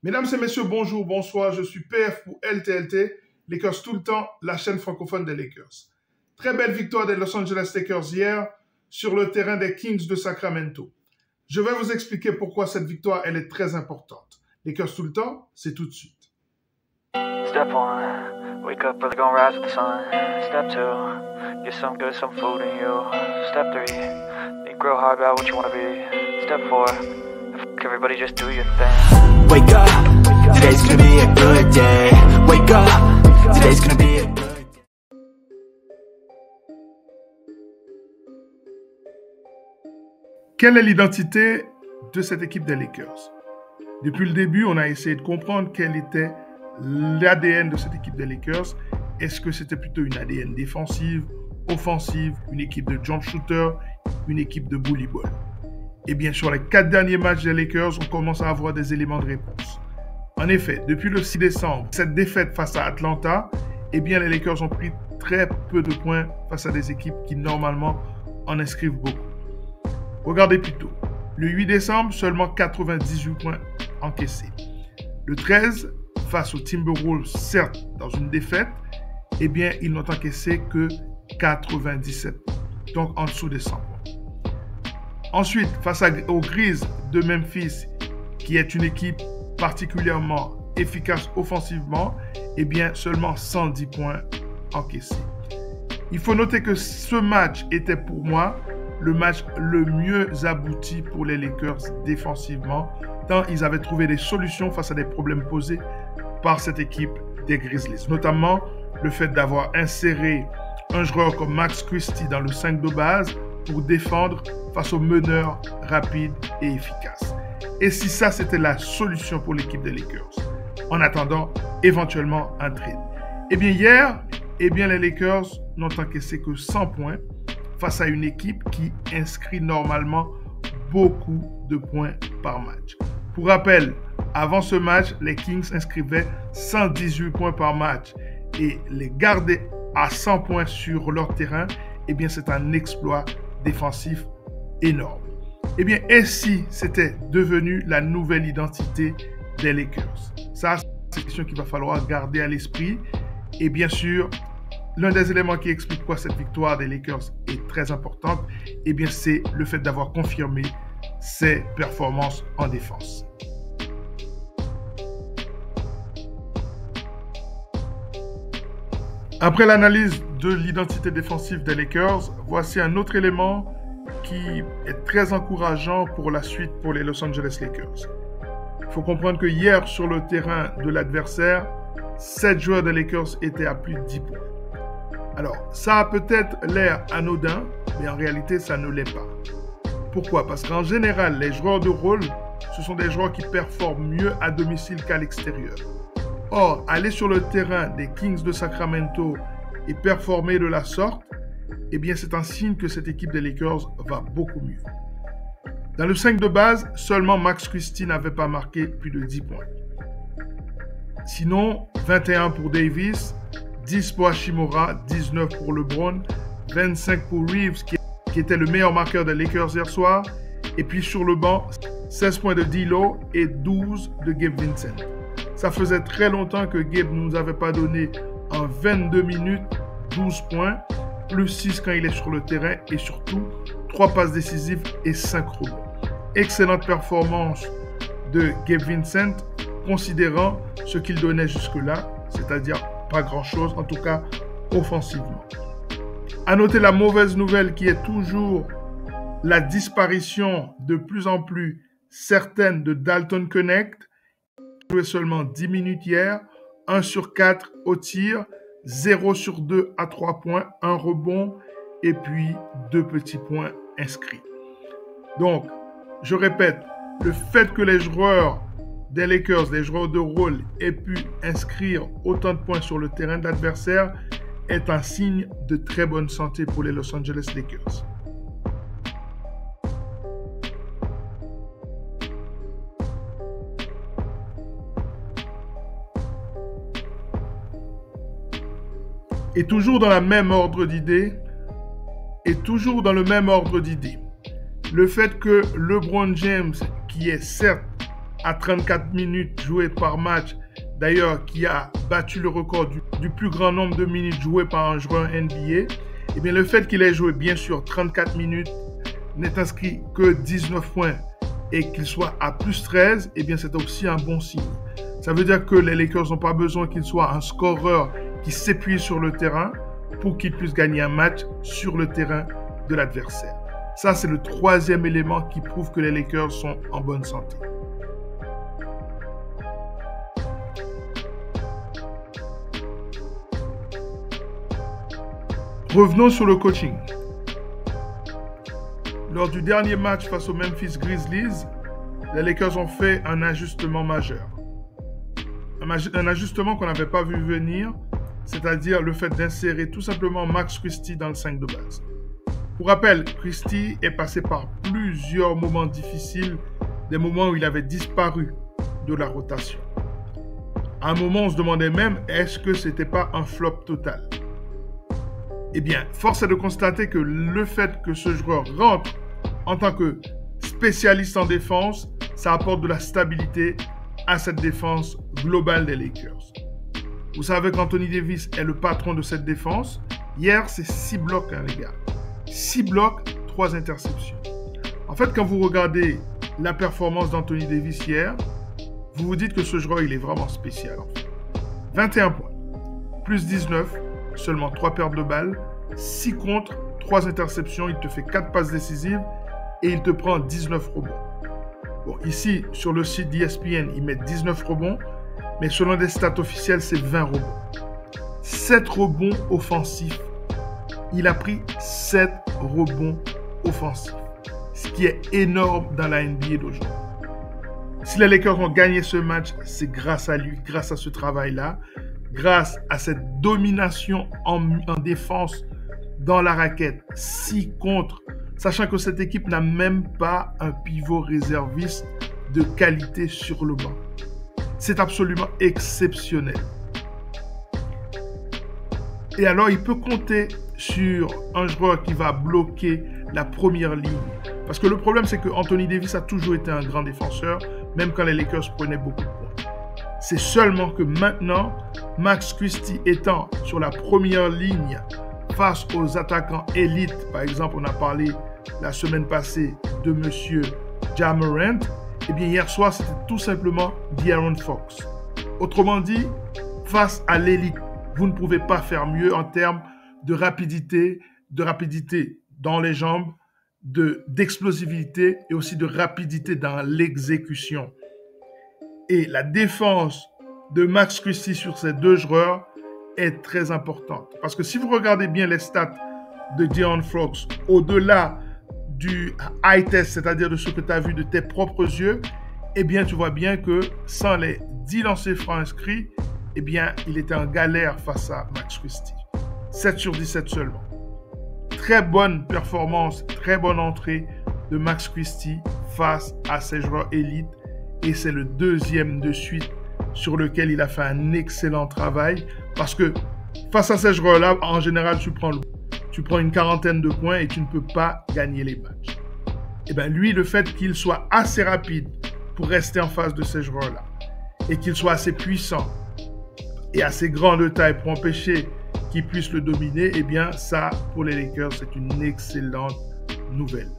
Mesdames et messieurs, bonjour, bonsoir, je suis PF pour LTLT, Lakers tout le temps, la chaîne francophone des Lakers. Très belle victoire des Los Angeles Lakers hier sur le terrain des Kings de Sacramento. Je vais vous expliquer pourquoi cette victoire elle est très importante. Lakers tout le temps, c'est tout de suite. Step 1, wake up early, gonna rise with the sun. Step 2, get some good, some food in you. Step 3, think real hard about what you wanna be. Step 4, everybody just do your thing. Wake up, today's gonna be a good day. Wake up, today's gonna be a good day. Quelle est l'identité de cette équipe des Lakers? Depuis le début, on a essayé de comprendre quel était l'ADN de cette équipe des Lakers. Est-ce que c'était plutôt une ADN défensive, offensive, une équipe de jump shooter, une équipe de bully ball? Et bien sur les 4 derniers matchs des Lakers, on commence à avoir des éléments de réponse. En effet, depuis le 6 décembre, cette défaite face à Atlanta, eh bien les Lakers ont pris très peu de points face à des équipes qui normalement en inscrivent beaucoup. Regardez plutôt. Le 8 décembre, seulement 98 points encaissés. Le 13, face aux Timberwolves, certes dans une défaite, eh bien ils n'ont encaissé que 97 points, donc en dessous des 100 points. Ensuite, face aux Grizzlies de Memphis, qui est une équipe particulièrement efficace offensivement, eh bien seulement 110 points encaissés. Il faut noter que ce match était pour moi le match le mieux abouti pour les Lakers défensivement, tant ils avaient trouvé des solutions face à des problèmes posés par cette équipe des Grizzlies, notamment le fait d'avoir inséré un joueur comme Max Christie dans le 5 de base pour défendre face aux meneurs rapides et efficaces. Et si ça, c'était la solution pour l'équipe des Lakers, en attendant éventuellement un trade. Eh bien hier, les Lakers n'ont encaissé que 100 points face à une équipe qui inscrit normalement beaucoup de points par match. Pour rappel, avant ce match, les Kings inscrivaient 118 points par match et les garder à 100 points sur leur terrain, eh bien c'est un exploit défensif énorme. Eh bien, ainsi, c'était devenu la nouvelle identité des Lakers. Ça, c'est une question qu'il va falloir garder à l'esprit. Et bien sûr, l'un des éléments qui explique pourquoi cette victoire des Lakers est très importante, eh bien, c'est le fait d'avoir confirmé ses performances en défense. Après l'analyse de l'identité défensive des Lakers, voici un autre élément qui est très encourageant pour la suite pour les Los Angeles Lakers. Il faut comprendre que hier, sur le terrain de l'adversaire, 7 joueurs des Lakers étaient à plus de 10 points. Alors, ça a peut-être l'air anodin, mais en réalité, ça ne l'est pas. Pourquoi? Parce qu'en général, les joueurs de rôle, ce sont des joueurs qui performent mieux à domicile qu'à l'extérieur. Or, aller sur le terrain des Kings de Sacramento et performer de la sorte, eh bien, c'est un signe que cette équipe des Lakers va beaucoup mieux. Dans le 5 de base, seulement Max Christie n'avait pas marqué plus de 10 points. Sinon, 21 pour Davis, 10 pour Hachimura, 19 pour LeBron, 25 pour Reeves, qui était le meilleur marqueur des Lakers hier soir, et puis sur le banc, 16 points de D'Lo et 12 de Gabe Vincent. Ça faisait très longtemps que Gabe ne nous avait pas donné en 22 minutes 12 points, plus 6 quand il est sur le terrain et surtout 3 passes décisives et 5 rebonds. Excellente performance de Gabe Vincent, considérant ce qu'il donnait jusque-là, c'est-à-dire pas grand-chose, en tout cas offensivement. À noter la mauvaise nouvelle qui est toujours la disparition de plus en plus certaine de Dalton Knecht, qui jouait seulement 10 minutes hier, 1 sur 4 au tir, 0 sur 2 à 3 points, 1 rebond et puis 2 petits points inscrits. Donc, je répète, le fait que les joueurs des Lakers, les joueurs de rôle, aient pu inscrire autant de points sur le terrain de l'adversaire est un signe de très bonne santé pour les Los Angeles Lakers. Et toujours dans le même ordre d'idées, le fait que LeBron James, qui est certes à 34 minutes jouées par match, d'ailleurs qui a battu le record du plus grand nombre de minutes jouées par un joueur NBA, eh bien le fait qu'il ait joué bien sûr 34 minutes, n'est inscrit que 19 points et qu'il soit à plus 13, eh bien c'est aussi un bon signe. Ça veut dire que les Lakers n'ont pas besoin qu'il soit un scoreur qui s'épuise sur le terrain pour qu'il puisse gagner un match sur le terrain de l'adversaire. Ça, c'est le troisième élément qui prouve que les Lakers sont en bonne santé. Revenons sur le coaching. Lors du dernier match face aux Memphis Grizzlies, les Lakers ont fait un ajustement majeur. Un ajustement qu'on n'avait pas vu venir, c'est-à-dire le fait d'insérer tout simplement Max Christie dans le 5 de base. Pour rappel, Christie est passé par plusieurs moments difficiles, des moments où il avait disparu de la rotation. À un moment, on se demandait même, est-ce que ce n'était pas un flop total? Eh bien, force est de constater que le fait que ce joueur rentre en tant que spécialiste en défense, ça apporte de la stabilité à cette défense globale des Lakers. Vous savez qu'Anthony Davis est le patron de cette défense. Hier, c'est 6 blocs, hein, les gars. 6 blocs, 3 interceptions. En fait, quand vous regardez la performance d'Anthony Davis hier, vous vous dites que ce joueur, il est vraiment spécial. En fait. 21 points, plus 19, seulement 3 pertes de balles, 6 contre, 3 interceptions, il te fait 4 passes décisives et il te prend 19 rebonds. Bon, ici, sur le site d'ESPN, ils mettent 19 rebonds, mais selon des stats officielles, c'est 20 rebonds. 7 rebonds offensifs. Il a pris 7 rebonds offensifs, ce qui est énorme dans la NBA d'aujourd'hui. Si les Lakers ont gagné ce match, c'est grâce à lui, grâce à ce travail-là, grâce à cette domination en défense dans la raquette, 6 contre, sachant que cette équipe n'a même pas un pivot réserviste de qualité sur le banc. C'est absolument exceptionnel. Et alors, il peut compter sur un joueur qui va bloquer la première ligne. Parce que le problème, c'est que Anthony Davis a toujours été un grand défenseur, même quand les Lakers prenaient beaucoup de points. C'est seulement que maintenant, Max Christie étant sur la première ligne face aux attaquants élites, par exemple, on a parlé la semaine passée de monsieur Ja Morant, eh bien hier soir, c'était tout simplement De'Aaron Fox. Autrement dit, face à l'élite, vous ne pouvez pas faire mieux en termes de rapidité dans les jambes, d'explosivité et aussi de rapidité dans l'exécution. Et la défense de Max Christie sur ces deux joueurs est très importante. Parce que si vous regardez bien les stats de De'Aaron Fox, au-delà du eye test, c'est-à-dire de ce que tu as vu de tes propres yeux, eh bien, tu vois bien que sans les 10 lancers francs inscrits, eh bien, il était en galère face à Max Christie. 7 sur 17 seulement. Très bonne performance, très bonne entrée de Max Christie face à ces joueurs élites. Et c'est le deuxième de suite sur lequel il a fait un excellent travail. Parce que face à ces joueurs-là, en général, tu prends une quarantaine de points et tu ne peux pas gagner les matchs. Et bien lui, le fait qu'il soit assez rapide pour rester en face de ces joueurs-là et qu'il soit assez puissant et assez grand de taille pour empêcher qu'ils puissent le dominer, eh bien ça, pour les Lakers, c'est une excellente nouvelle.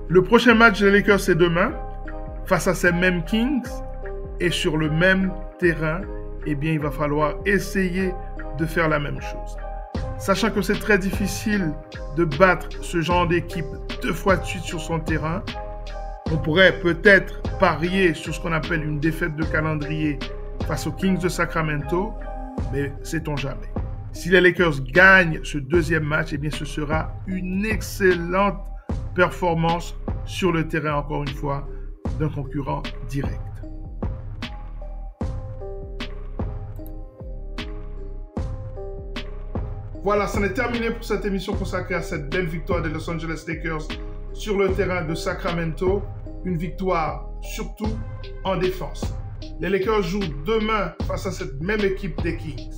Le prochain match des Lakers, c'est demain, face à ces mêmes Kings et sur le même terrain. Eh bien, il va falloir essayer de faire la même chose. Sachant que c'est très difficile de battre ce genre d'équipe 2 fois de suite sur son terrain, on pourrait peut-être parier sur ce qu'on appelle une défaite de calendrier face aux Kings de Sacramento, mais sait-on jamais. Si les Lakers gagnent ce deuxième match, eh bien, ce sera une excellente performance sur le terrain, encore une fois, d'un concurrent direct. Voilà, c'en est terminé pour cette émission consacrée à cette belle victoire des Los Angeles Lakers sur le terrain de Sacramento. Une victoire surtout en défense. Les Lakers jouent demain face à cette même équipe des Kings.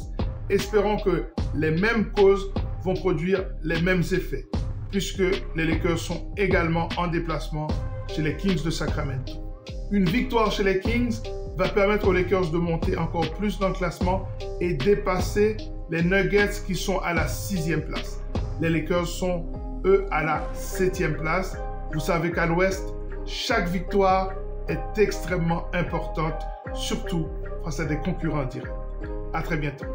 Espérons que les mêmes causes vont produire les mêmes effets. puisque les Lakers sont également en déplacement chez les Kings de Sacramento. Une victoire chez les Kings va permettre aux Lakers de monter encore plus dans le classement et dépasser les Nuggets qui sont à la 6e place. Les Lakers sont, eux, à la 7e place. Vous savez qu'à l'Ouest, chaque victoire est extrêmement importante, surtout face à des concurrents directs. À très bientôt.